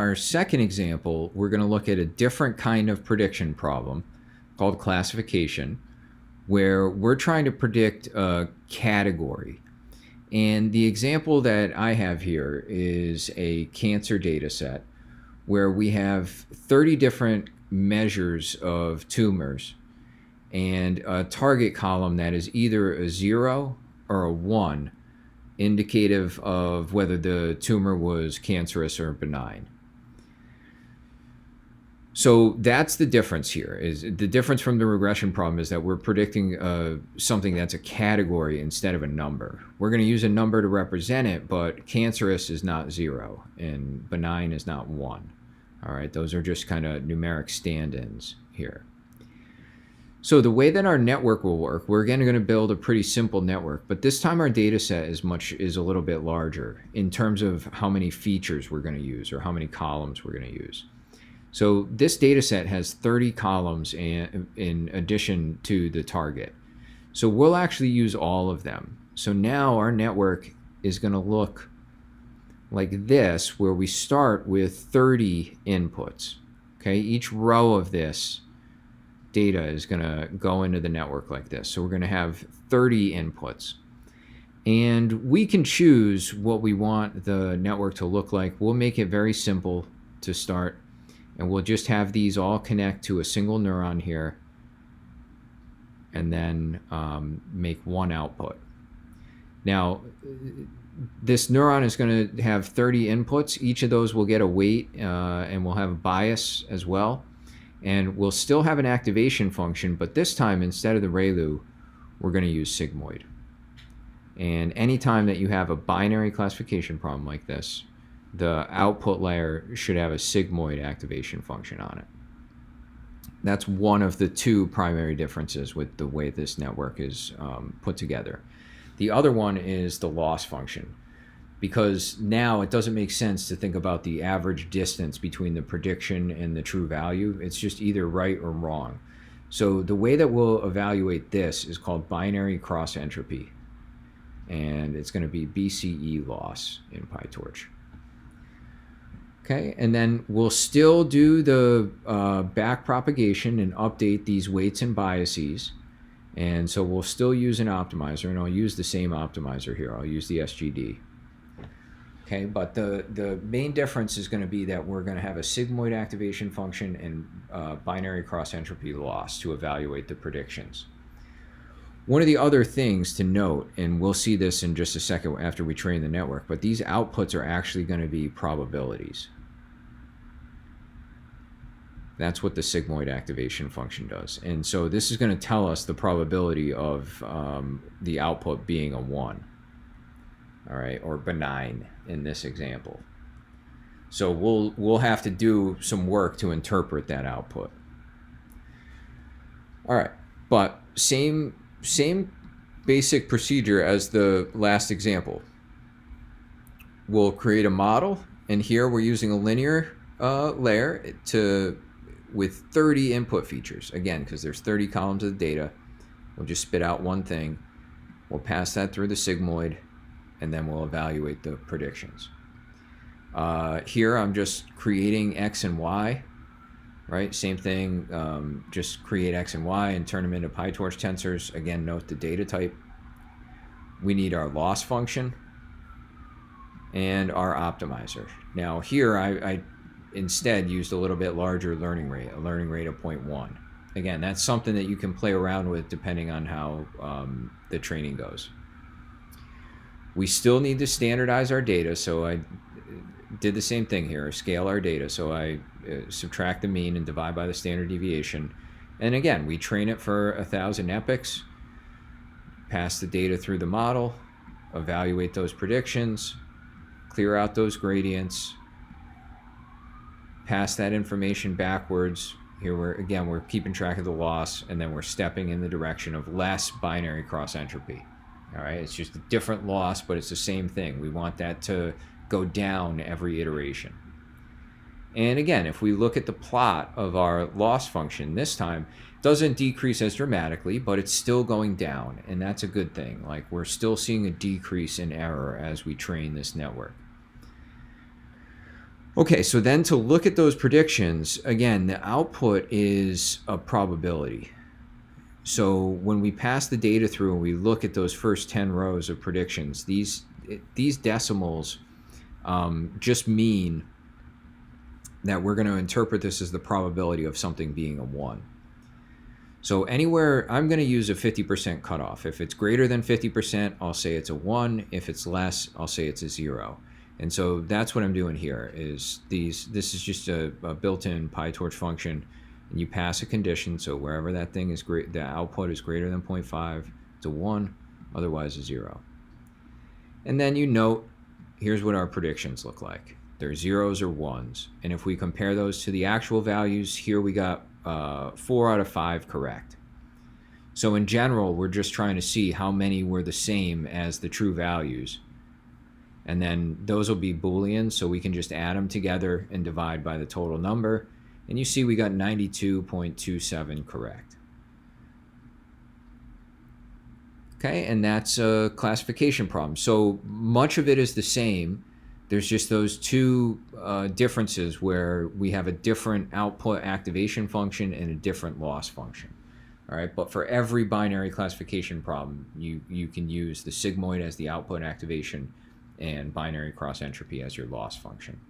our second example, we're going to look at a different kind of prediction problem called classification, where we're trying to predict a category. And the example that I have here is a cancer data set where we have 30 different measures of tumors and a target column that is either a 0 or a 1, indicative of whether the tumor was cancerous or benign. So that's the difference here. Is the difference from the regression problem is that we're predicting something that's a category instead of a number. We're going to use a number to represent it, but cancerous is not 0 and benign is not 1. All right, those are just kind of numeric stand-ins here. So the way that our network will work, we're again going to build a pretty simple network, but this time our data set is a little bit larger in terms of how many features we're going to use or how many columns we're going to use. So this data set has 30 columns in addition to the target. So we'll actually use all of them. So now our network is going to look like this, where we start with 30 inputs. Okay, each row of this data is going to go into the network like this. So we're going to have 30 inputs. And we can choose what we want the network to look like. We'll make it very simple to start. And we'll just have these all connect to a single neuron here and then make one output. Now, this neuron is going to have 30 inputs. Each of those will get a weight and we'll have a bias as well. And we'll still have an activation function, but this time instead of the ReLU, we're going to use Sigmoid. And anytime that you have a binary classification problem like this, the output layer should have a Sigmoid activation function on it. That's one of the two primary differences with the way this network is put together. The other one is the loss function, because now it doesn't make sense to think about the average distance between the prediction and the true value. It's just either right or wrong. So the way that we'll evaluate this is called binary cross entropy, and it's going to be BCE loss in PyTorch. Okay, and then we'll still do the back propagation and update these weights and biases. And so we'll still use an optimizer, and I'll use the same optimizer here. I'll use the SGD. Okay, but the main difference is going to be that we're going to have a sigmoid activation function and binary cross entropy loss to evaluate the predictions. One of the other things to note, and we'll see this in just a second after we train the network, but these outputs are actually going to be probabilities. That's what the sigmoid activation function does. And so this is going to tell us the probability of the output being a 1, all right, or benign in this example. So we'll have to do some work to interpret that output. All right, but same basic procedure as the last example. We'll create a model, and here we're using a linear layer with 30 input features. Again, because there's 30 columns of data, we'll just spit out one thing. We'll pass that through the sigmoid, and then we'll evaluate the predictions. Here I'm just creating X and Y, right? Same thing, just create X and Y and turn them into PyTorch tensors. Again, note the data type. We need our loss function and our optimizer. Now here I instead used a little bit larger learning rate, a learning rate of 0.1. Again, that's something that you can play around with depending on how the training goes. We still need to standardize our data, so I did the same thing here, scale our data. So I subtract the mean and divide by the standard deviation. And again, we train it for 1,000 epochs, pass the data through the model, evaluate those predictions, clear out those gradients, pass that information backwards. Here we're keeping track of the loss, and then we're stepping in the direction of less binary cross entropy. All right, it's just a different loss, but it's the same thing. We want that to go down every iteration. And again, if we look at the plot of our loss function this time, it doesn't decrease as dramatically, but it's still going down, and that's a good thing. Like, we're still seeing a decrease in error as we train this network. Okay, so then to look at those predictions, again, the output is a probability. So when we pass the data through and we look at those first 10 rows of predictions, these decimals just mean that we're going to interpret this as the probability of something being a 1. So anywhere, I'm going to use a 50% cutoff. If it's greater than 50%, I'll say it's a 1. If it's less, I'll say it's a 0. And so that's what I'm doing here is this is just a built-in PyTorch function, and you pass a condition. So wherever that thing is great, the output is greater than 0.5, it's a 1, otherwise a 0. And then you note, here's what our predictions look like. They're zeros or ones. And if we compare those to the actual values, here we got 4 out of 5 correct. So in general, we're just trying to see how many were the same as the true values. And then those will be Boolean, so we can just add them together and divide by the total number. And you see we got 92.27 correct. Okay, and that's a classification problem. So much of it is the same. There's just those two differences where we have a different output activation function and a different loss function. All right, but for every binary classification problem, you can use the sigmoid as the output activation and binary cross entropy as your loss function.